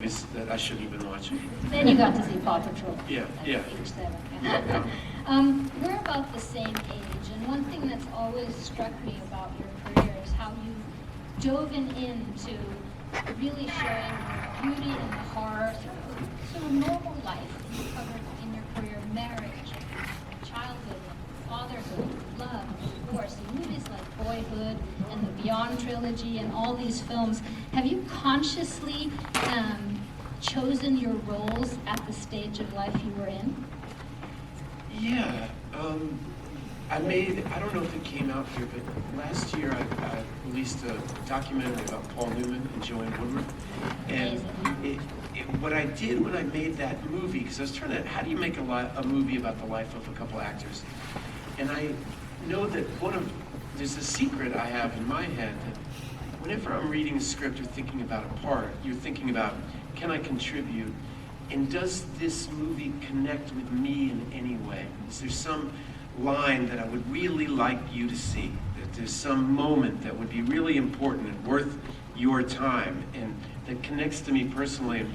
that I shouldn't have been watching. Then you got to see Paw Patrol. Yeah, yeah. Age 7. Yeah. We're about the same age, and one thing that's always struck me about your career is how you dove into really showing the beauty and the horror, sort of normal life that you covered in your career: marriage, childhood, fatherhood, love, divorce, movies like Boyhood and the Beyond trilogy and all these films. Have you consciously chosen your roles at the stage of life you were in? Yeah. I don't know if it came out here, but last year I released a documentary about Paul Newman and Joanne Woodward. And what I did when I made that movie, because I was trying to, how do you make a movie about the life of a couple actors? And I know that there's a secret I have in my head that whenever I'm reading a script or thinking about a part, you're thinking about, can I contribute? And does this movie connect with me in any way? Is there some line that I would really like you to see? That there's some moment that would be really important and worth your time and that connects to me personally? And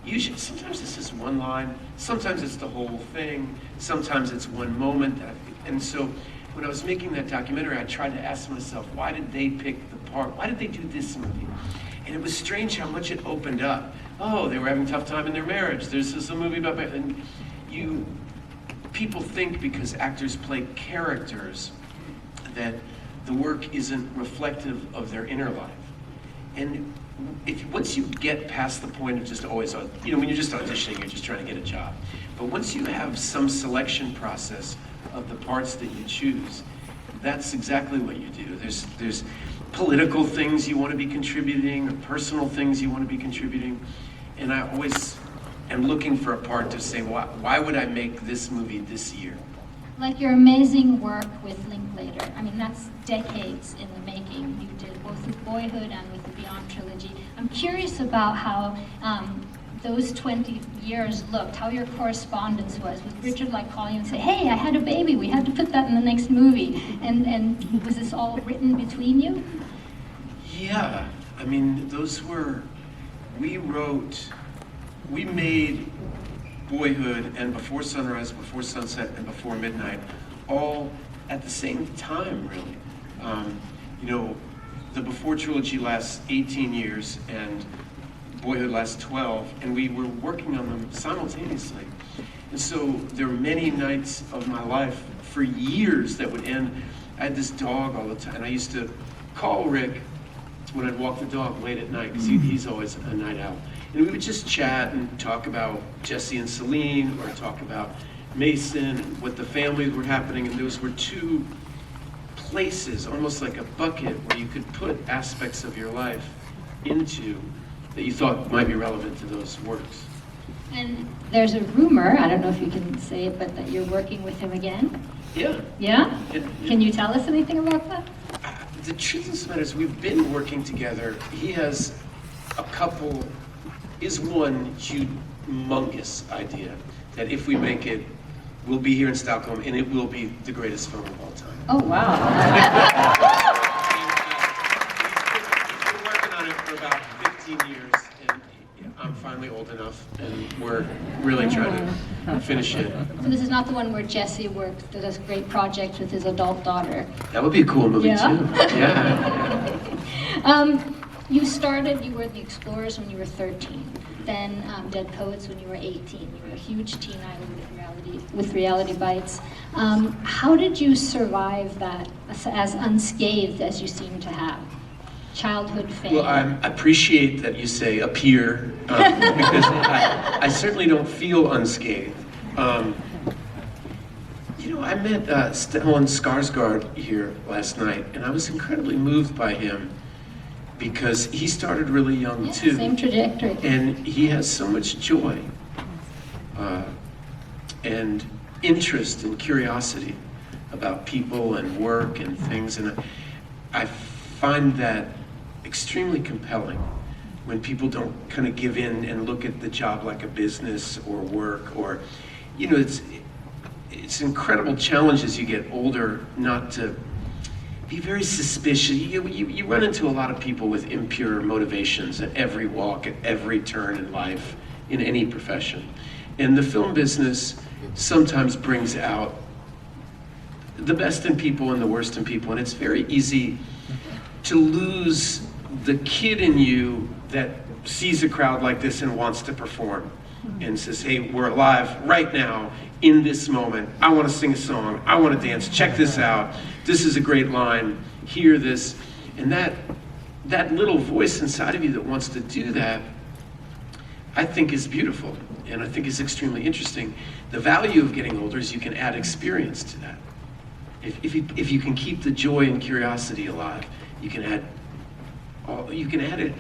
usually, sometimes it's just one line, sometimes it's the whole thing, sometimes it's one moment. And so when I was making that documentary, I tried to ask myself, why did they pick the part? Why did they do this movie? And it was strange how much it opened up. Oh, they were having a tough time in their marriage. This is a movie about marriage. And people think because actors play characters that the work isn't reflective of their inner life. And once you get past the point of just always, when you're just auditioning, you're just trying to get a job. But once you have some selection process of the parts that you choose, that's exactly what you do. There's political things you want to be contributing, or personal things you want to be contributing. And I always am looking for a part to say, why would I make this movie this year? Like your amazing work with Linklater. I mean, that's decades in the making. You did both with Boyhood and with the Beyond trilogy. I'm curious about how those 20 years looked, how your correspondence was. Was Richard like calling you and say, hey, I had a baby, we had to put that in the next movie? And was this all written between you? Yeah, I mean, we made Boyhood and Before Sunrise, Before Sunset, and Before Midnight all at the same time, really. The Before trilogy lasts 18 years and Boyhood lasts 12, and we were working on them simultaneously. And so there were many nights of my life for years that would end. I had this dog all the time, and I used to call Rick when I'd walk the dog late at night, because he's always a night owl. And we would just chat and talk about Jesse and Celine, or talk about Mason and what the families were happening. And those were two places, almost like a bucket, where you could put aspects of your life into that you thought might be relevant to those works. And there's a rumor, I don't know if you can say it, but that you're working with him again? Yeah. Yeah? Can you tell us anything about that? The truth of the matter is, we've been working together. He has one humongous idea that if we make it, we'll be here in Stockholm and it will be the greatest film of all time. Oh, wow. We've been working on it for about 15 years, and I'm finally old enough, and we're really trying to finish it. So this is not the one where Jesse does great projects with his adult daughter. That would be a cool movie, Yeah? too. Yeah. You were the Explorers when you were 13, then Dead Poets when you were 18. You were a huge teen idol with Reality Bites. How did you survive that as unscathed as you seem to have? Childhood fame. Well, I appreciate that you say appear, because I certainly don't feel unscathed. I met Stellan Skarsgård here last night, and I was incredibly moved by him because he started really young too. Same trajectory. And he has so much joy and interest and curiosity about people and work and things, and I find that extremely compelling when people don't kind of give in and look at the job like a business or work, or it's incredible challenge as you get older not to be very suspicious. You run into a lot of people with impure motivations at every walk, at every turn in life, in any profession. And the film business sometimes brings out the best in people and the worst in people. And it's very easy to lose the kid in you that sees a crowd like this and wants to perform and says, hey, we're alive right now in this moment. I want to sing a song. I want to dance. Check this out. This is a great line. Hear this. And that little voice inside of you that wants to do that, I think is beautiful, and I think is extremely interesting. The value of getting older is you can add experience to that. If you can keep the joy and curiosity alive, you can add it.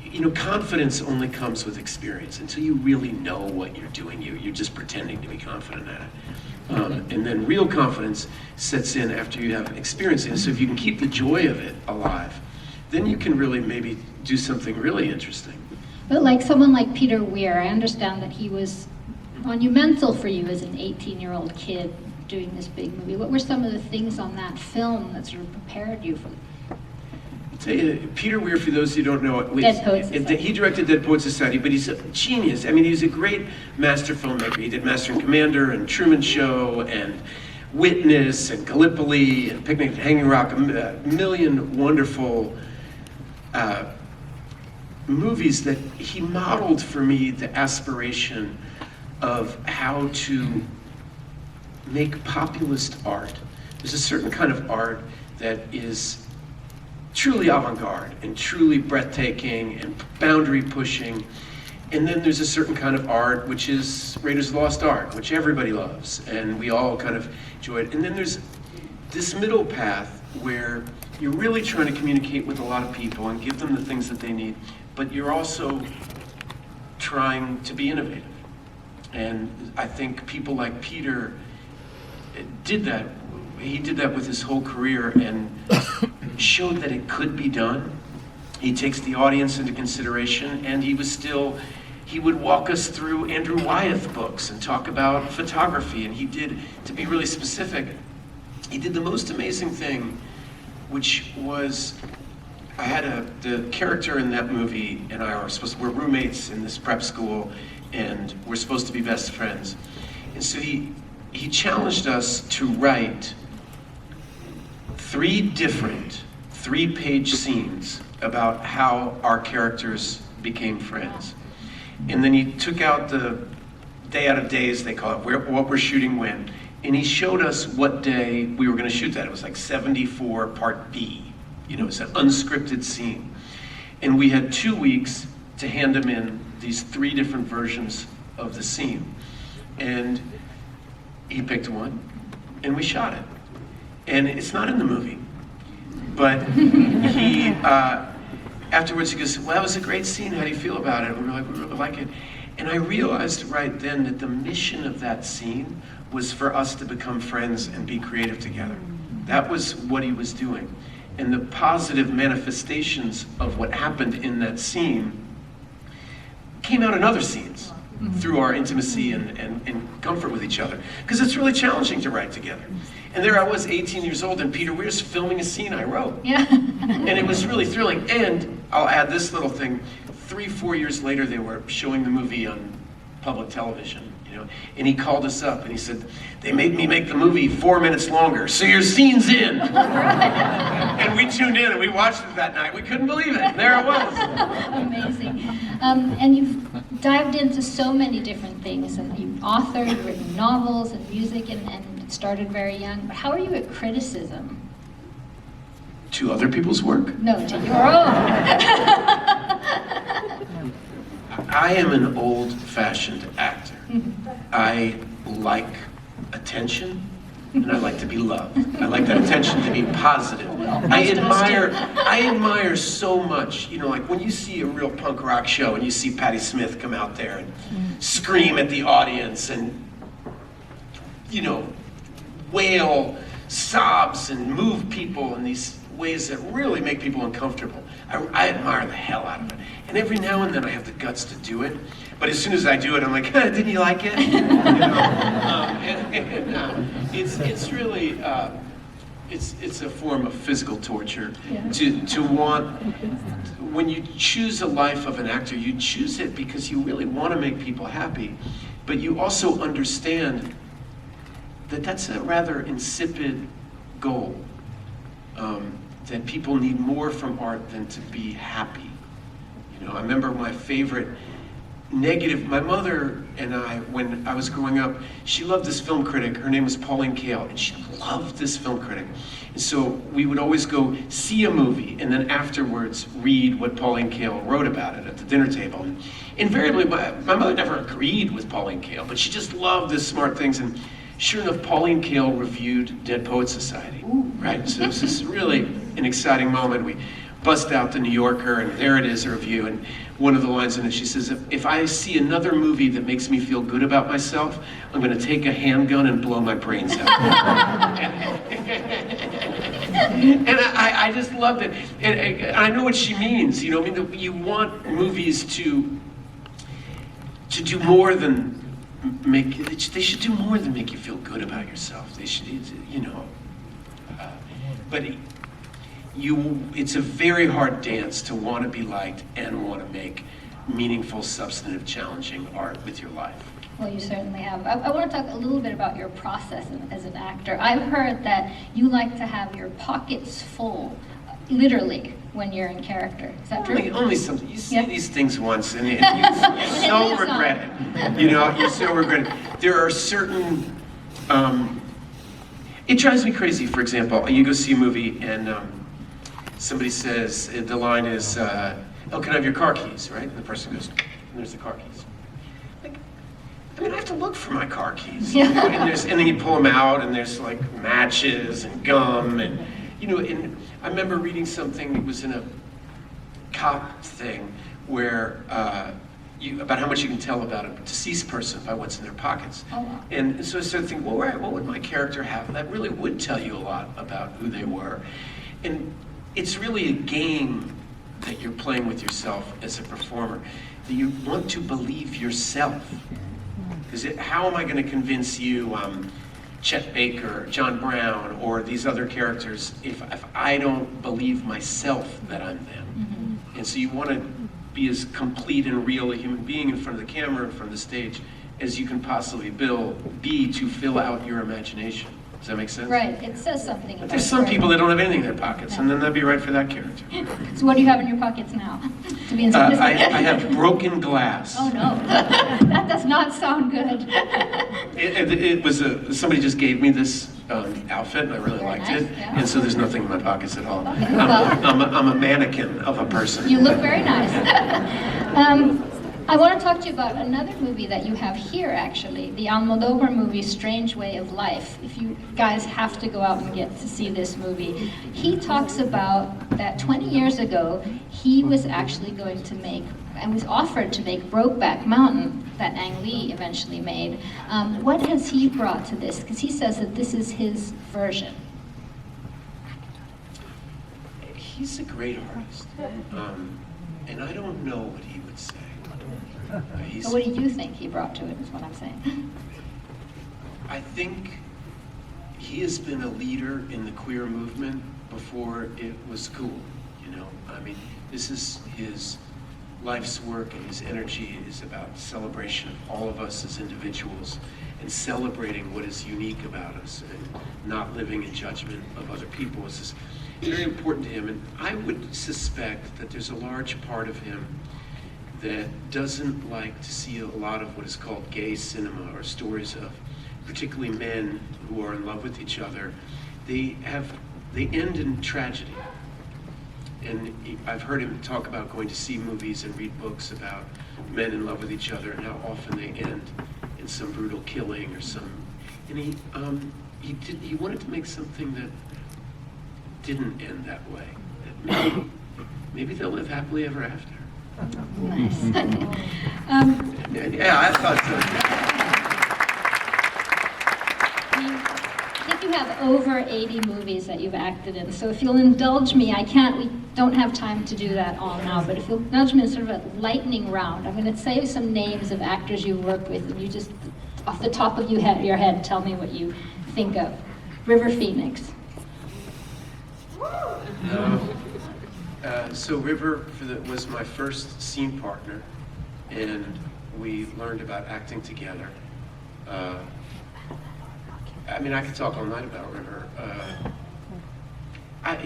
You know, confidence only comes with experience. Until you really know what you're doing, you're just pretending to be confident at it. And then real confidence sets in after you have experience in it. So if you can keep the joy of it alive, then you can really maybe do something really interesting. But like someone like Peter Weir, I understand that he was monumental for you as an 18-year-old kid doing this big movie. What were some of the things on that film that sort of prepared you for? Peter Weir, for those who don't know, Dead Poets Society. He directed Dead Poets Society, but he's a genius. I mean, he's a great master filmmaker. He did Master and Commander and Truman Show and Witness and Gallipoli and Picnic at Hanging Rock, a million wonderful movies that he modeled for me the aspiration of how to make populist art. There's a certain kind of art that is truly avant-garde and truly breathtaking and boundary pushing. And then there's a certain kind of art which is Raiders of the Lost Ark, which everybody loves and we all kind of enjoy it. And then there's this middle path where you're really trying to communicate with a lot of people and give them the things that they need, but you're also trying to be innovative. And I think people like Peter did that. He did that with his whole career and showed that it could be done. He takes the audience into consideration, and he would walk us through Andrew Wyeth books and talk about photography, and he did, to be really specific, he did the most amazing thing, which was, I had the character in that movie and I we're roommates in this prep school, and we're supposed to be best friends. And so he challenged us to write 3 different 3-page scenes about how our characters became friends. And then he took out the day out of days, they call it, what we're shooting when. And he showed us what day we were going to shoot that. It was like 74 part B. You know, it's an unscripted scene. And we had 2 weeks to hand him in these 3 different versions of the scene. And he picked one, and we shot it. And it's not in the movie. But he, afterwards he goes, well, that was a great scene, how do you feel about it? And we were like, we really like it. And I realized right then that the mission of that scene was for us to become friends and be creative together. That was what he was doing. And the positive manifestations of what happened in that scene came out in other scenes through our intimacy and comfort with each other. Because it's really challenging to write together. And there I was, 18 years old, and Peter Weir's filming a scene I wrote. Yeah. And it was really thrilling. And I'll add this little thing. 3-4 years later, they were showing the movie on public television, you know. And he called us up and he said, they made me make the movie 4 minutes longer, so your scene's in. And we tuned in and we watched it that night. We couldn't believe it. There it was. Amazing. And you've dived into so many different things, and you've authored, you've written novels and music, and started very young. But how are you at criticism? To other people's work? No, to your own. I am an old-fashioned actor. I like attention, and I like to be loved. I like that attention to be positive. I admire so much, you know, like when you see a real punk rock show and you see Patti Smith come out there and scream at the audience and, you know, wail sobs and move people in these ways that really make people uncomfortable. I admire the hell out of it. And every now and then I have the guts to do it. But as soon as I do it, I'm like, didn't you like it? You know? It's really, it's a form of physical torture. Yeah. To want, when you choose a life of an actor, you choose it because you really want to make people happy, but you also understand that that's a rather insipid goal. That people need more from art than to be happy. You know, I remember my favorite negative, my mother and I, when I was growing up, she loved this film critic. Her name was Pauline Kael, and she loved this film critic. And so we would always go see a movie and then afterwards read what Pauline Kael wrote about it at the dinner table. And invariably, my mother never agreed with Pauline Kael, but she just loved the smart things. And sure enough, Pauline Kael reviewed Dead Poets Society, right? So this is really an exciting moment. We bust out the New Yorker, and there it is, a review. And one of the lines in it, she says, if I see another movie that makes me feel good about myself, I'm going to take a handgun and blow my brains out. And I just loved it. And I know what she means. You know, I mean, you want movies to do more than they should do more than make you feel good about yourself. They should, you know. But it's a very hard dance to want to be liked and want to make meaningful, substantive, challenging art with your life. Well, you certainly have. I want to talk a little bit about your process as an actor. I've heard that you like to have your pockets full, literally, when you're in character. Is that true? Only something. You say these things once, and you so regret it. You know, you so regret it. There are certain. It drives me crazy. For example, you go see a movie and somebody says the line is, "Oh, can I have your car keys?" Right? And the person goes, "And there's the car keys." Like, I mean, I have to look for my car keys. Yeah. You know? And then you pull them out, and there's like matches and gum, and you know. And I remember reading something. It was in a cop thing where about how much you can tell about a deceased person by what's in their pockets. Oh, wow. And so I started thinking, well, right, what would my character have? That really would tell you a lot about who they were. And it's really a game that you're playing with yourself as a performer, that you want to believe yourself. Because how am I going to convince you Chet Baker, John Brown, or these other characters if I don't believe myself that I'm them? Mm-hmm. And so you want to be as complete and real a human being in front of the camera, in front of the stage, as you can possibly be to fill out your imagination. Does that make sense? Right, it says something. But there's some people that don't have anything in their pockets, and then that'd be right for that character. So what do you have in your pockets now? To be I have broken glass. Oh no, that does not sound good. It was somebody just gave me this outfit, and I really liked nice, it, yeah. and so there's nothing in my pockets at all. Okay, well, I'm a mannequin of a person. you look very nice. I want to talk to you about another movie that you have here, actually, the Almodovar movie, Strange Way of Life. If you guys have to go out and get to see this movie. He talks about that 20 years ago, he was actually going to make, and was offered to make Brokeback Mountain, that Ang Lee eventually made. What has he brought to this? Because he says that this is his version. He's a great artist, and I don't know what he would say. So what do you think he brought to it, is what I'm saying? I think he has been a leader in the queer movement before it was cool, you know? I mean, this is his life's work, and his energy is about celebration of all of us as individuals and celebrating what is unique about us and not living in judgment of other people. This is very important to him, and I would suspect that there's a large part of him that doesn't like to see a lot of what is called gay cinema, or stories of particularly men who are in love with each other. They end in tragedy. And I've heard him talk about going to see movies and read books about men in love with each other and how often they end in some brutal killing or some. And he wanted to make something that didn't end that way. That maybe they'll live happily ever after. Nice. Yeah, I thought I think you have over 80 movies that you've acted in. So if you'll indulge me, we don't have time to do that all now, but if you'll indulge me in sort of a lightning round, I'm going to say some names of actors you've worked with, and you just, off the top of your head, tell me what you think of. River Phoenix. So River was my first scene partner, and we learned about acting together. I mean, I could talk all night about River.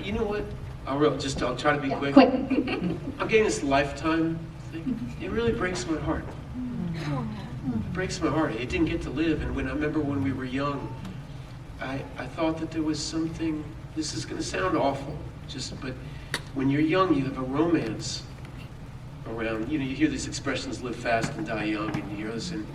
You know what? I'll try to be quick. I'm getting this Lifetime thing. It really breaks my heart. It breaks my heart. It didn't get to live, and I remember when we were young, I thought that there was something. This is going to sound awful, but when you're young, you have a romance around. You hear these expressions: "Live fast and die young," and you hear this, and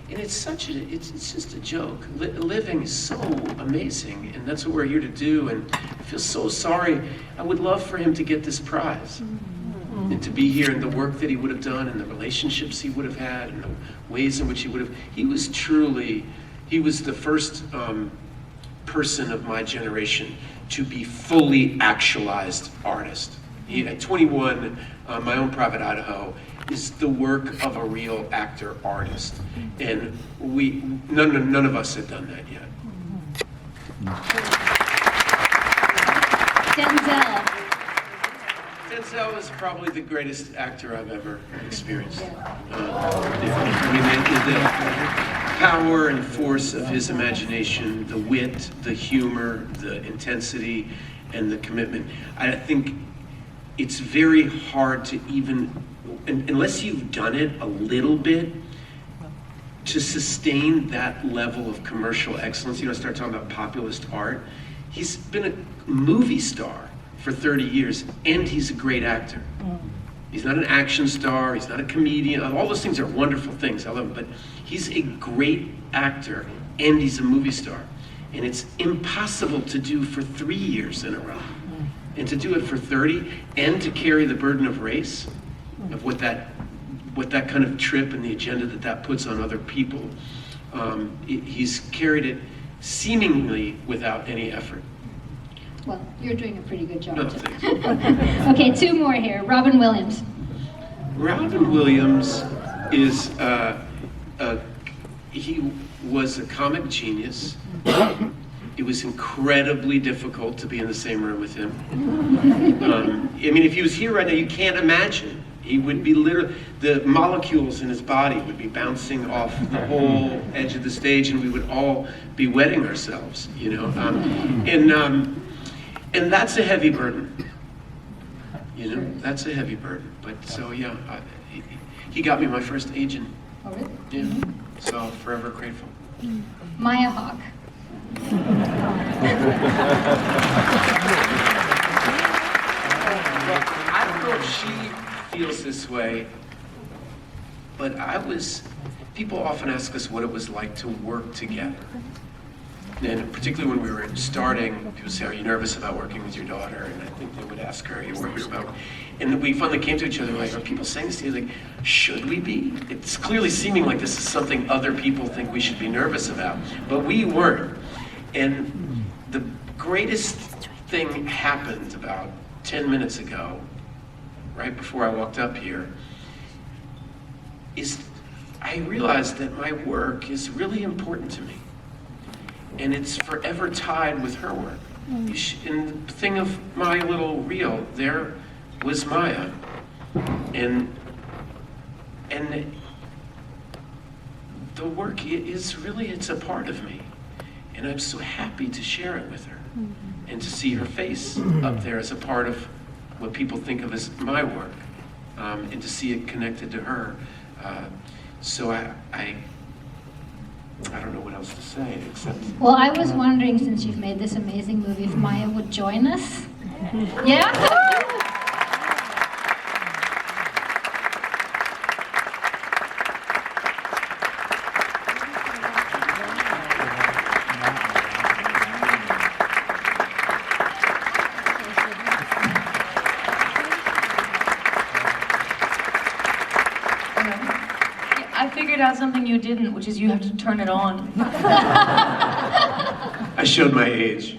it's just a joke. Living is so amazing, and that's what we're here to do. And I feel so sorry. I would love for him to get this prize, and to be here, and the work that he would have done, and the relationships he would have had, and the ways in which he would have. He was the first person of my generation to be fully actualized artist. He, at 21, My Own Private Idaho is the work of a real actor artist, and none of us had done that yet. Denzel is probably the greatest actor I've ever experienced. I mean, the power and force of his imagination, the wit, the humor, the intensity, and the commitment. I think it's very hard to even, unless you've done it a little bit, to sustain that level of commercial excellence. Start talking about populist art. He's been a movie star for 30 years, and he's a great actor. He's not an action star, he's not a comedian. All those things are wonderful things, I love him, but he's a great actor, and he's a movie star. And it's impossible to do for 3 years in a row. And to do it for 30, and to carry the burden of race, of what that kind of trip and the agenda that puts on other people. He's carried it seemingly without any effort. Well, you're doing a pretty good job. No, too. thanks. Okay, two more here. Robin Williams. Robin Williams is, he was a comic genius. It was incredibly difficult to be in the same room with him. I mean, if he was here right now, you can't imagine. He would be literally, the molecules in his body would be bouncing off the whole edge of the stage, and we would all be wetting ourselves, And that's a heavy burden. That's a heavy burden. But so, yeah, he got me my first agent. Oh, really? Yeah. So I'm forever grateful. Maya Hawke. I don't know if she feels this way, but people often ask us what it was like to work together. And particularly when we were starting, people say, "Are you nervous about working with your daughter?" And I think they would ask her, "Are you worried about?" And we finally came to each other like, "Are people saying this to you? Like, should we be?" It's clearly seeming like this is something other people think we should be nervous about, but we weren't. And the greatest thing happened about 10 minutes ago, right before I walked up here, is I realized that my work is really important to me. And it's forever tied with her work. In the thing of my little reel, there was Maya. And the work is really, it's a part of me. And I'm so happy to share it with her. And to see her face up there as a part of what people think of as my work. And to see it connected to her. So I don't know what else to say except. Well, I was wondering, since you've made this amazing movie, if Maya would join us. Yeah? I figured out something you didn't, which is you have to turn it on. I showed my age.